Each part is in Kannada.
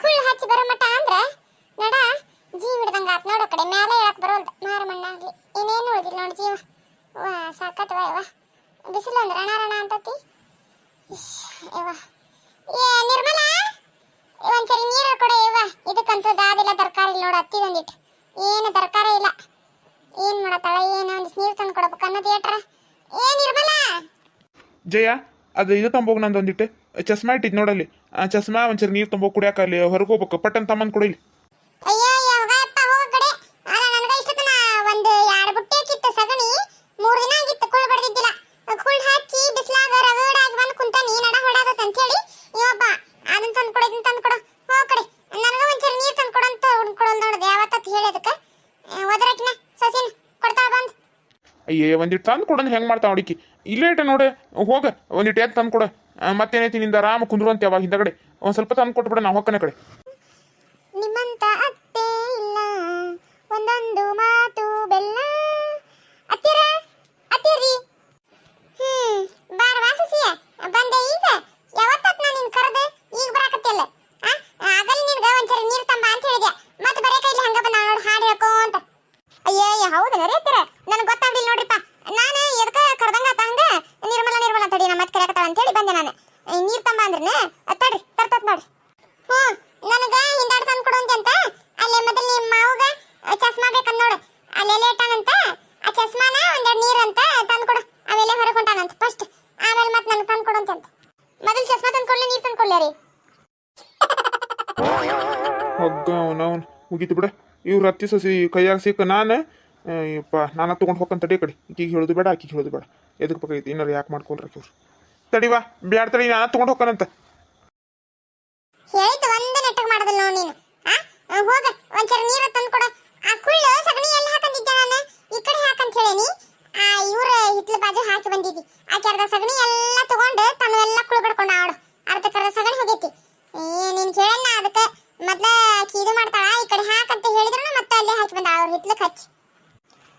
ಕುಳ್ಳು ಹಚ್ಚಿ ಬರೋ ಮಟ್ಟ ಅಂದ್ರ ನಡ ಜೀವ ಹಿಡ್ದಂಗ ಆತ್ ನೋಡೋ ಕಡೆ ಮ್ಯಾಲೆ ಹೇಳಕ್ ಬರೋಲ್ದ ಮಾರಮಣ್ಣ ಆಗ್ಲಿ ಏನೇನು ಉಳಿದಿಲ್ಲ ನೋಡಿ ಜೀವ ವಾ ಸಾಕತ್ವ ಯವ್ವ ಬಿಸಿಲು ಅಂದ್ರೆ ರಣ ಅಂತತಿ ಯವ್ವ ಏ ನಿರ್ಮಲ ಒಂದ್ಸರಿ ನೀರು ಕೊಡೆ ಯವ್ವ ಇದಕ್ಕಂತೂ ದಾದಿಲ್ಲ ತರಕಾರಿ ಇಲ್ಲ ನೋಡು ಹತ್ತಿದೊಂದಿಟ್ಟು ಏನು ತರಕಾರಿ ಇಲ್ಲ ಏನ್ ಮಾಡತ್ತಾಳ ಏನು ಒಂದಿಷ್ಟು ನೀರು ತಂದು ಕೊಡ್ಬೇಕು ಅನ್ನೋದು ಏಟ್ರ ಏ ನಿರ್ಮಲ ಜಯ ಅದು ಇದು ತಂಬೋಗಿ ನಂದು ಒಂದಿಟ್ಟು ಚಸ್ಮಾ ಇಟ್ಟಿದ್ದು ನೋಡಲ್ಲಿ ಆ ಚಸ್ಮಾ ಒಂಚೂರು ನೀರು ತಂಬೋಗಿ ಕುಡಿಯಾಕ ಅಲ್ಲಿ ಹೊರಗೆ ಹೋಗ್ಬೇಕು ಪಟ್ಟನ್ ತಮ್ಮಂದು ಕೊಡಿಲಿ ಅಯ್ಯೋ ಹೋಗಪ್ಪ ಹೋಗ ಕಡೆ ಅಲ್ಲ ನನಗ ಇಷ್ಟತನ ಒಂದು ಎರಡು ಬುಟ್ಟೆ ಕಿತ್ತು ಸಗಣಿ 3 ದಿನ ಆಗಿತ್ತು ಕುಳ್ಳು ಬಡ್ದಿದ್ದಿಲ್ಲ ಕುಳ್ಳು ಹಚ್ಚಿ ಬಿಸ್ಲಾಗ ರಗಡಾಗಿ ಬಂದು ಕುಂತ ನೀ ನಡ ಹೊಡಾದತ್ ಅಂತ ಹೇಳಿ ಇವಪ್ಪ ಅದನ್ನ ತಂದು ಕೊಡು ಇದನ್ನ ತಂದು ಕೊಡು ಹೋಗ ಕಡೆ ನನಗ ಒಂಚೂರು ನೀರು ತಂದು ಕೊಡು ಅಂತ ಹುಡ್ಕೊಳಲ್ ನೋಡಿದೆ ಯಾವತ್ತತ್ತು ಹೇಳಿದಕ್ಕೆ ಒದರಕಿನ ಸಸಿನ ಕೊಡ್ತಾಳ ಬಂದು ಅಯ್ಯೇ ಒಂದಿಟ್ಟು ತಂದು ಕೊಡಂದ್ರೆ ಹೆಂಗೆ ಮಾಡ್ತಾವ ಅಡಿಕೆ ಇಲ್ಲೇ ಇಟ್ಟ ನೋಡು ಹೋಗ ಒಂದಿಟ್ಟು ಎದ್ದು ತಂದು ಕೊಡು ಮತ್ತೇನೈತಿ ನಿಂದ ಆರಾಮ ಕುಂದ್ರು ಅಂತ ಯಾವಾಗ ಹಿಂದಗಡೆ ಒಂದು ಸ್ವಲ್ಪ ತಂದು ಕೊಟ್ಬಿಡ ನಾವು ಹೊಕ್ಕನ ಕಡೆ ನಿಮ್ಮಂತ ಅತ್ತೆ ಇಲ್ಲ ಒಂದೊಂದು ಮಾತು ಬೆಲ್ಲ ಅತ್ತಿರ ಅತ್ತಿರಿ ಬಾರ ವಾಸಿಸಿಯ ಬಂದೆ ಈಗ ಯಾವತ್ತತ್ ನಾನು ನಿನ್ ಕರೆದೆ ಈಗ ಬರಾಕತ್ತಿಲ್ಲ ಆಗಲ್ಲಿ ನಿನ್ಗ ಒಂದ್ಸರಿ ನೀರು ತಂಬ ಅಂತ ಹೇಳಿದೆ ಮತ್ತೆ ಬರೇ ಕೈಲಿ ಹಂಗ ಬಂದ ನೋಡಿ ಹಾಡು ಹೇಳ್ಕೊಂತ ಅಯ್ಯಯ್ಯ ಹೌದನ ರೀ ಅತ್ತಿರ ನನಗೆ ಗೊತ್ತಾಗ್ಲಿಲ್ಲ ನೋಡ್ರಿಪ್ಪ ನಾನು ಎದಕ್ಕೆ ಕರ್ದಂಗ ಆತ ಹಂಗ ನಿರ್ಮಲ ತಡಿ ನಾ ಮತ್ತೆ ಕರೆಯಕತ್ತಾಳ ಅಂತ ಹೇಳಿ ಬಂದೆ ನಾನು ನೀರು ತಂಬ ಅಂದ್ರನ ತಡ್ರಿ ತರ್ತತ್ ನೋಡ್ರಿ ನನಗ ಹಿಂದಾಡ್ ತಂದು ಕೊಡು ಅಂತ ಅಲ್ಲೇ ಮೊದಲು ನಿಮ್ಮ ಮಾವುಗ ಚಸ್ಮಾ ಬೇಕಂತ ನೋಡು ಅಲ್ಲೆಲ್ಲ ಇಟ್ಟಾನಂತ ಆ ಚಸ್ಮಾನ ಒಂದೆರಡು ನೀರು ಅಂತ ತಂದು ಕೊಡು ಅವೆಲ್ಲ ಹೊರಗೆ ಹೊಂಟಾನಂತ ಫಸ್ಟ್ ಆಮೇಲೆ ಮತ್ತೆ ನನಗೆ ತಂದು ಕೊಡು ಅಂತ ಮೊದಲು ಚಸ್ಮಾ ತಂದು ಕೊಡ್ಲಿ ನೀರು ತಂದು ಕೊಡ್ಲಿ ರೀ ಹಗ್ಗ ಅವನವನು ಮುಗೀತು ಬಿಡ ಇವ್ರು ಹತ್ತಿ ಸಸಿ ಕೈಯಾಗ ಸಿಕ್ಕ ನಾನು ನಾನು ತೊಗೊಂಡು ಹೋಗ್ಕಂತ ತಡಿ ಕಡೆ ಈಕಿಗೆ ಹೇಳೋದು ಬೇಡ ಆಕಿಗೆ ಹೇಳೋದು ಬೇಡ ಎದಕ್ಕೆ ಬೇಕಾಗಿತ್ತು ಏನಾರು ಯಾಕೆ ಮಾಡ್ಕೊಳ್ರಕ್ಕೆ ಇವ್ರು ತಡಿವಾ ಬ್ಯಾಡ ತಡಿ ನಾನು ತೊಗೊಂಡು ಹೋಗ್ಕನಂತ ಹೇಳಿದ್ದು ಒಂದೇ ನೆಟ್ಟಗೆ ಮಾಡೋದಿಲ್ಲ ನೋಡಿ ನೀನು ಹೋಗ ಒಂಚೂರು ನೀರು ತಂದು ಕೊಡು ಆ ಕುಳ್ಳು ಸಗಣಿ ಎಲ್ಲಿ ಹಾಕಂದಿದ್ದೆ ನಾನು ಈ ಕಡೆ ಹಾಕಂತ ಹೇಳೇನಿ ಇವ್ರ ಹಿತ್ಲ ಬಾಜು ಹಾಕಿ ಬಂದಿದ್ದಿ ಆಕೆ ಅರ್ಧ ಸಗಣಿ ಎಲ್ಲ ತಗೊಂಡು ತಮ್ಮವೆಲ್ಲ ಕುಳ್ಳು ಬಡ್ಕೊಂಡು ಆಡು ಅರ್ಧಕ್ಕರ್ಧ ಸಗಣಿ ಹೋಗೈತಿ ನೀನು ಕೇಳಣ್ಣ ಅದಕ್ಕೆ ಮೊದ್ಲ ಆಕಿ ಇದು ಮಾಡ್ತಾಳ ಈ ಕಡೆ ಹಾಕಂತ ಹೇಳಿದ್ರು ಮತ್ತೆ ಅಲ್ಲೇ ಹಾಕಿ ಬಂದ ಅವ್ರ ಹಿತ್ಲಕ್ಕೆ ಹಚ್ಚಿ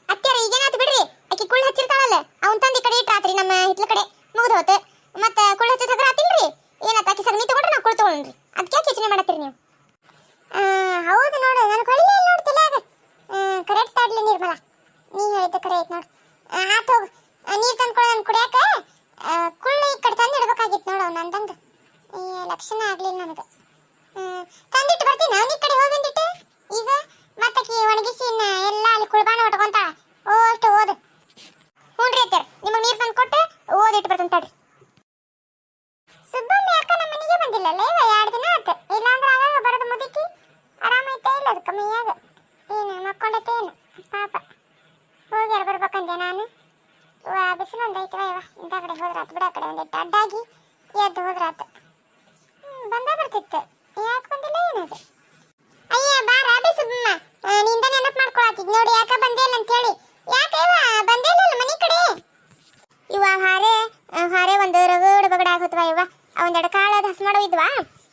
ಅತ್ಯಾರ ಈಗೇನಾಯ್ತು ಬಿಡ್ರಿ ಆಕಿ ಕುಳ್ಳು ಹಚ್ಚಿರ್ತಾಳಲ್ಲ ಅವ್ನು ತಂದು ಈ ಕಡೆ ಇಟ್ರಾತ್ರಿ ನಮ್ಮ ಹಿತ್ಲ ಕಡೆ ಮುಗಿದು ಹೋತು ಮತ್ತೆ ಕುಳ್ಳು ಹಚ್ಚಿ ಹಗ್ರ ಆತಿಲ್ರಿ ಏನಾಯ್ತು ಆಕಿ ಸಗಣಿ ತಗೊಂಡ್ರೆ ನಾವು ಕುಳ್ಳು ತಗೊಂಡ್ರಿ ಅದಕ್ಕೆ ಯೋಚನೆ ಮಾಡತ್ತೀರಿ ನೀವು ಹೌದು ನೋಡು ನಾನು ಕೊಳ್ಳಿ ನೋಡ್ತಿಲ್ಲ ಆಗ ಕರೆಕ್ಟ್ ತಾಡ್ಲಿ ನಿರ್ಮಲ ನೀ ಹೇಳಿದ್ದ ಕರೆ ಐತೆ ನೋಡು ಆತು ಹೋಗು ನೀರು ತಂದ್ಕೊಳ್ಳೋ ನಾನು ಕುಡಿಯಾಕ ಕುಳ್ಳು ಈ ಕಡೆ ತಂದು ಇಡ್ಬೇಕಾಗಿತ್ತು ನೋಡು ಅವ್ನು ಅಂದಂಗೆ ಲಕ್ಷಣ ಆಗ್ಲಿಲ್ಲ ನನಗೆ ತಂದಿಟ್ಟು ಬರ್ತೀನಿ ಅವ್ನು ಈ ಕಡೆ ಹೋಗಿ ಬಂದಿಟ್ಟು ಈಗ ಮತ್ತಕಿ ಒಣಗಿಸಿ ಎಲ್ಲ ಅಲ್ಲಿ ಕುಳ್ಬಾನ ಹೊಟ್ಕೊಂತಾಳ ಅಷ್ಟು ಓದು ಹ್ಞೂ ರೀ ನಿಮಗೆ ನೀರು ತಂದು ಕೊಟ್ಟು ಓದಿಟ್ಟು ಬರ್ತಾನೆ ತಡ್ರಿ ಸುಬ್ಬಮ್ಮ ಯಾಕ ನಮ್ಮ ಮನೆಗೆ ಬಂದಿಲ್ಲಲ್ಲ ಇವ 2 ದಿನ ಆಯ್ತು ಇಲ್ಲಾಂದ್ರೆ ಆಗಾಗ ಬರೋದು ಮುದುಕಿ ಆರಾಮೈತಾ ಇಲ್ಲ ಅದಕ್ಕೆ ಮೈಯಾಗ ಏನು ಮಕ್ಕೊಂಡೈತೆ ಏನು ಪಾಪ ಹೋಗ್ಯಾರ ಬರ್ಬೇಕಂದೆ ನಾನು ಬಿಸಿಲು ಒಂದು ಐತವ ಇವ ಇಂಥ ಕಡೆ ಹೋದ್ರಾತು ಬಿಡ ಕಡೆ ಒಂದಿಟ್ಟು ಅಡ್ಡಾಗಿ ಎದ್ದು ಹೋದ್ರಾತು ಬಂದ ಬರ್ತಿತ್ತು ಯಾಕೆ ಬಂದಿಲ್ಲ ಏನದು ಅಯ್ಯ ಬಾರ ಸುಬ್ಬಮ್ಮ ನಿಂದ ನೆನಪು ಮಾಡ್ಕೊಳತ್ತಿದ್ ನೋಡಿ ಯಾಕ ಬಂದೇ ಇಲ್ಲ ಅಂತ ಹೇಳಿ ಯಾಕೆ ಇವ ಬಂದೇ ಇಲ್ಲ ಮನೆ ಕಡೆ ಇವ ಹಾರೆ ಒಂದು ರಗಡು ಬಗಡ ಆಗೋತ್ವ ಇವ ಒಂದೆರಡು ಕಾಳದ ಹಸು ಮಾಡೋ ಇದ್ವಾ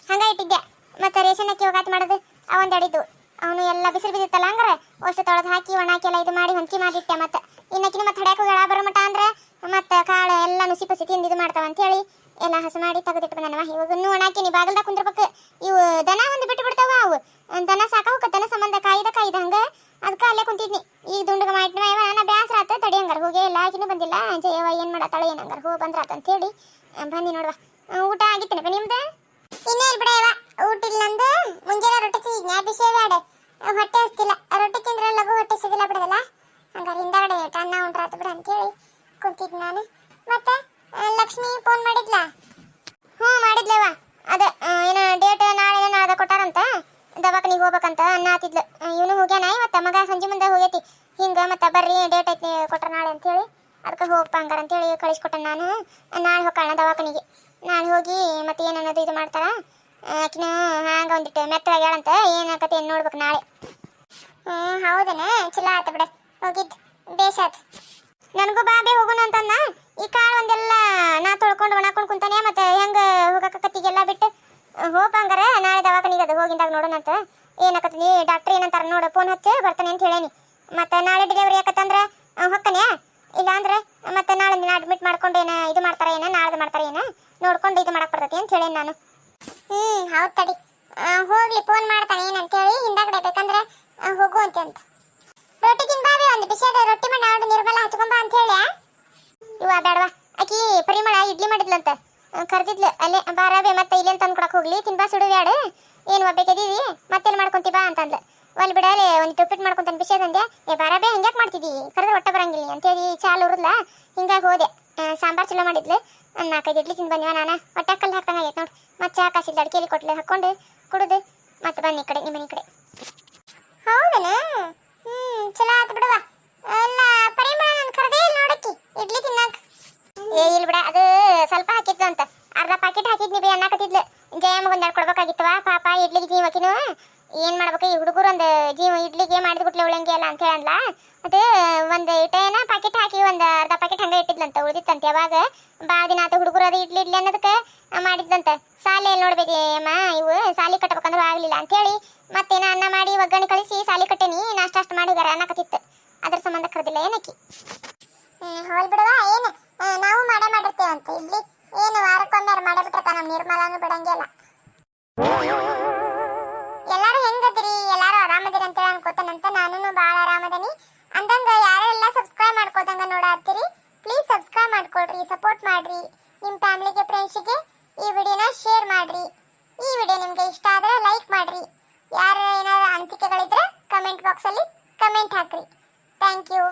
ಹಂಗ ಇಟ್ಟಿದ್ದೆ ಮತ್ತೆ ರೇಷನ್ ಅಕ್ಕಿ ಹೋಗಾತ್ ಮಾಡೋದು ಒಂದೆರಡು ಇದ್ವು ಅವನು ಎಲ್ಲ ಬಿಸಿಲು ಬಿದ್ದಿತ್ತಲ್ಲ ಹಂಗಾರೆ ಅಷ್ಟು ತೊಳೆದು ಹಾಕಿ ಒಣಾಕಿ ಎಲ್ಲ ಇದು ಮಾಡಿ ಹೊಂಚಿ ಮಾಡಿಟ್ಟೆ ಮತ್ತೆ ಇನ್ನಕ್ಕಿನ ಮತ್ತೆ ಹಡ್ಯಾಕ ಗಳ ಬರೋ ಮಟ ಅಂದ್ರೆ ಮತ್ತೆ ಕಾಳು ಎಲ್ಲ ನುಸಿ ಪಸಿ ತಿಂದು ಇದು ಮಾಡ್ತಾವ ಅಂತ ಹೇಳಿ ಎಲ್ಲ ಹಸು ಮಾಡಿ ತೆಗೆದಿಟ್ಟು ಬಂದನವ ಇವಾಗ ಇನ್ನೂ ಒಣಾಕಿನಿ ಬಾಗಲ್ದಾಗ ಕುಂದ್ರಬೇಕು ಇವು ದನ ಒಂದು ಬಿಟ್ಟು ಬಿಡ್ತಾವ ಅವು ದನ ಸಾಕ ಹೋಗತ್ತನ ಸಂಬಂಧ ಕಾಯ್ದ ಹಂಗ ಅದಕ್ಕೆ ಅಲ್ಲೇ ಕುಂತಿದ್ನಿ ಈಗ ದುಂಡಗ ಮಾಡಿನ ನನ್ನ ಬ್ಯಾಸರ ಆತ ತಡಿ ಹಂಗಾರ ಹೋಗೇ ಎಲ್ಲ ಆಕಿನೂ ಬಂದಿಲ್ಲ ಜಯವ ಏನು ಮಾಡತ್ತಾಳ ಏನು ಹಂಗಾರ ಹೋಗಿ ಬಂದ್ರಾತ ಅಂತ ಹೇಳಿ ಬನ್ನಿ ನೋಡುವ ಊಟ ಆಗಿತ್ತೇನಪ್ಪ ನಿಮ್ದು ಇನ್ನೇ ಇಲ್ಲ ಬಿಡವ ಊಟ ಇಲ್ಲ ನಂದು ಮುಂಜಾನೆ ರೊಟ್ಟಿ ತಿಂದಿದ್ನಿ ಅಭಿಷೇಕ ಬೇಡ ಹೊಟ್ಟೆ ಹಸ್ತಿಲ್ಲ ರೊಟ್ಟಿ ತಿಂದ್ರೆ ಲಘು ಹೊಟ್ಟೆ ಸಿಗಿಲ್ಲ ಬಿಡದಲ್ಲ ಹಂಗಾರೆ ಹಿಂದಗಡೆ ಅನ್ನ ಉಂಡ್ರಾತು ಬಿಡ ಅಂತೇಳಿ ಕುಂತಿದ್ನಿ ನಾನು ಮತ್ತೆ ಲಕ್ಷ್ಮಿ ಫೋನ್ ಮಾಡಿದ್ಲಾ ಹ್ಞೂ ಮಾಡಿದ್ಲೇವ ಅದೇ ಏನೋ ಡೇಟ್ ನಾಳೆ ನಾಳೆ ಕೊಟ್ಟಾರಂತ ದವಾಖಾನಿಗೆ ಹೋಗ್ಬೇಕಂತ ಅನ್ನ ಆತಿದ್ಲು ಇವನು ಹೋಗ್ಯಾನ ಇವತ್ತು ಮಗ ಸಂಜೆ ಮುಂದೆ ಹೋಗೈತಿ ಹಿಂಗೆ ಮತ್ತೆ ಬರ್ರಿ ಡೇಟ್ ಐತಿ ಕೊಟ್ರ ನಾಳೆ ಅಂತೇಳಿ ಅದಕ್ಕೆ ಹೋಗಪ್ಪ ಹಂಗಾರ ಅಂತೇಳಿ ಕಳಿಸ್ಕೊಟ್ಟೆ ನಾನು ನಾಳೆ ಹೋಗೋಣ ದವಾಖಾನಿಗೆ ನಾಳೆ ಹೋಗಿ ಮತ್ತೆ ಏನನ್ನೋದು ಇದು ಮಾಡ್ತಾರ ಆಕಿನ ಹಂಗೆ ಒಂದಿಟ್ಟು ಮೆತ್ತಗೆ ಹೇಳಂತ ಏನಾಗತ್ತೆ ಏನು ನೋಡ್ಬೇಕು ನಾಳೆ ಹೌದನ ಚಲೋ ಆತ ಬಿಡ ಹೋಗಿದ್ದು ಬೇಸಾತ್ ನನಗೂ ಬಾಬೆ ಹೋಗೋಣ ಅಂತಂದ ಈ ಕಾಳು ಒಂದೆಲ್ಲ ನಾ ತೊಳ್ಕೊಂಡು ಒಣಕೊಂಡು ಕುಂತಾನೆ ಮತ್ತೆ ಹೆಂಗೆ ಹೋಗಕತ್ತಿಗೆಲ್ಲ ಬಿಟ್ಟು ಹೋಪ ಹಂಗಾರ ನಾಳೆ ದವಾಖಾನಿಗೆ ಅದು ಹೋಗಿಂದಾಗ ನೋಡೋಣ ಅಂತ ಏನಾಕತ್ತಿ ಡಾಕ್ಟ್ರ್ ಏನಂತಾರ ನೋಡು ಫೋನ್ ಹಚ್ಚಿ ಬರ್ತಾನೆ ಅಂತ ಹೇಳೇನಿ ಮತ್ತೆ ನಾಳೆ ಡೆಲಿವರಿ ಯಾಕತ್ತಂದ್ರೆ ಹೊಕ್ಕನೆ ಇಲ್ಲ ಅಂದ್ರೆ ಮತ್ತೆ ನಾಳೆ ಅಡ್ಮಿಟ್ ಮಾಡ್ಕೊಂಡು ಏನ ಇದು ಮಾಡ್ತಾರ ಏನ ನಾಳೆ ಮಾಡ್ತಾರ ಏನ ನೋಡ್ಕೊಂಡು ಇದು ಮಾಡಕ್ ಬರ್ತೈತಿ ಅಂತ ಹೇಳೇನಿ ನಾನು ಹೌದು ತಡಿ ಹೋಗ್ಲಿ ಫೋನ್ ಮಾಡ್ತಾನೆ ಏನಂತ ಹೇಳಿ ಹಿಂದಾಗಡೆ ಬೇಕಂದ್ರೆ ಹೋಗುವಂತೆ ಅಂತ. ರೊಟ್ಟಿ ತಿನ್ಬಾಬಿ, ಒಂದು ಬಿಸಿಯಾದ ರೊಟ್ಟಿ ಮಾಡಿ ನಾಡು ನಿರ್ಮಲ ಹಚ್ಕೊಂಬ ಅಂತ ಹೇಳಿ. ಇವ ಬೇಡವಾ, ಆಕಿ ಪರಿಮಳ ಇಡ್ಲಿ ಮಾಡಿದ್ಲಂತ ಕರ್ದಿದ್ಲು, ಅಲ್ಲೇ ಬಾರಾಬೆ ಮತ್ತೆ ಇಲ್ಲೇನು ತಂದು ಕೊಡಕ್ಕೆ ಹೋಗ್ಲಿ, ತಿನ್ಬಾ ಸುಡು ಬ್ಯಾಡ, ಏನು ಒಬ್ಬೇಕದೀವಿ ಮತ್ತೇನು ಮಾಡ್ಕೊಂತಿ ಬಾ ಅಂತಂದ್ಲು. ಅಲ್ಲಿ ಬಿಡಲೆ ಒಂದು ಉಪ್ಪಿಟ್ಟು ಮಾಡ್ಕೊಂತಾನೆ ಬಿಸಿಯಾದಂದೆ. ಬಾರಾಬೆ ಹಂಗ್ಯಾಕೆ ಮಾಡ್ತಿದ್ದಿ, ಕರೆದ್ರೆ ಹೊಟ್ಟೆ ಬರಂಗಿಲ್ಲ ಅಂತೇಳಿ ಚಾಲು ಉರಿದ್ಲ. ಹಿಂಗಾಗಿ ಹೋದೆ. ಸಾಂಬಾರು ಚಲೋ ಮಾಡಿದ್ಲು. 4-5 ಇಡ್ಲಿ ತಿಂದು ಬಂದಿವ ನಾನು. ಹೊಟ್ಟೆ ಕಲ್ಲು ಹಾಕ್ದಂಗೆ ಆಗೈತೆ ನೋಡಿ. ಮತ್ತೆ ಚಾ ಕಾಸಿಲ್ಲ, ಅಡಿಕೆಲಿ ಕೊಟ್ಲೆ ಹಾಕ್ಕೊಂಡು ಕುಡಿದು ಮತ್ತೆ ಬನ್ನಿ ಈ ಕಡೆ ನಿಮ್ಮ ಮನೆ ಕಡೆ. ಹೌದನ? ಚಲೋ ಆತು ಬಿಡುವ. ಅಲ್ಲ ಪರಿಮಳ ನಾನು ಕರೆದೇ ಇಲ್ಲ ನೋಡಕ್ಕಿ ಇಡ್ಲಿ ತಿನ್ನಾಕ. ಇಲ್ಲ ಬಿಡ, ಅದು ಸ್ವಲ್ಪ ಹಾಕಿತ್ತು ಅಂತ, ಅರ್ಧ ಪ್ಯಾಕೆಟ್ ಹಾಕಿದ್ನಿ ಬಿ ಅನ್ನಕತ್ತಿದ್ಲು. ಜಯಮ್ಮಗೊಂದು 2 ಕೊಡ್ಬೇಕಾಗಿತ್ತವ ಪಾಪ, ಇಡ್ಲಿಗೆ ಜೀವಕಿನು ಏನು ಮಾಡ್ಬೇಕು ಈ ಹುಡುಗರು, ಒಂದು ಜೀವ ಇಡ್ಲಿಗೆ ಮಾಡಿದ್ಬಿಟ್ಲೆ ಉಳಂಗಿ ಅಲ್ಲ ಅಂತ ಹೇಳಂದ್ಲ. ಅದು ಒಂದು ಇಟೇನ ಪ್ಯಾಕೆಟ್ ಹಾಕಿ ಒಂದು ಅರ್ಧ ಪ್ಯಾಕೆಟ್ ಹಂಗೆ ಇಟ್ಟಿದ್ಲಂತ, ಉಳಿದಿತ್ತಂತೆ. ಯಾವಾಗ ಭಾಳ ದಿನ ಆತ ಹುಡುಗರು ಅದು ಇಡ್ಲಿ ಅನ್ನೋದಕ್ಕೆ ಮಾಡಿದ್ಲಂತ. ಸಾಲೆಯಲ್ಲಿ ನೋಡ್ಬೇಕು ಅಮ್ಮ, ಇವು ಸಾಲಿ ಕಟ್ಟಬೇಕಂದ್ರೂ ಆಗಲಿಲ್ಲ ಅಂತೇಳಿ ಮತ್ತೇನ ಅನ್ನ ಮಾಡಿ ಒಗ್ಗರಣೆ ಕಳಿಸಿ ಸಾಲಿ ಕಟ್ಟೇನಿ, ನಾಷ್ಟ ಅಷ್ಟು ಮಾಡಿ ಹೋಗ್ಯಾರ ಅನ್ನಕತ್ತಿತ್ತು. ಅದ್ರ ಸಂಬಂಧ ಕರೆದಿಲ್ಲ ಏನಕ್ಕಿ. ಹೋಲ್ ಬಿಡುವ, ಏನು ನಾವು ಮಾಡಿರ್ತೇವಂತೆ ಇಡ್ಲಿ, ಏನು ವಾರಕ್ಕೊಮ್ಮೆ ಮಾಡಬಿಟ್ರತ ನಮ್ಮ ನಿರ್ಮಲಾನು ಬಿಡಂಗಿಲ್ಲ. ಎಲ್ಲಾರು ಹೆಂಗದಿರಿ, ಎಲ್ಲಾರು ಆರಾಮದಿರಿ ಅಂತೇಳಿ ಅನ್ಕೋತಾನಂತ. ನಾನು ಭಾಳ ಆರಾಮದನಿ ಅಂದಂಗ. ಯಾರೆಲ್ಲ ಸಬ್ಸ್ಕ್ರೈಬ್ ಮಾಡ್ಕೋದಂಗ ನೋಡಾತ್ತೀರಿ, ಪ್ಲೀಸ್ ಸಬ್ಸ್ಕ್ರೈಬ್ ಮಾಡ್ಕೊಡ್ರಿ, ಸಪೋರ್ಟ್ ಮಾಡ್ರಿ. ನಿಮ್ಮ ಫ್ಯಾಮಿಲಿಗೆ ಫ್ರೆಂಡ್ಸಿಗೆ ಈ ವಿಡಿಯೋನ ಶೇರ್ ಮಾಡ್ರಿ. ಈ ವಿಡಿಯೋ ನಿಮ್ಗೆ ಇಷ್ಟ ಆದ್ರೆ ಲೈಕ್ ಮಾಡ್ರಿ. ಯಾರು ಏನಾದ್ರು ಅನಿಸಿಕೆಗಳಿದ್ರೆ ಕಮೆಂಟ್ ಬಾಕ್ಸಲ್ಲಿ ಕಮೆಂಟ್ ಹಾಕ್ರಿ. Thank you.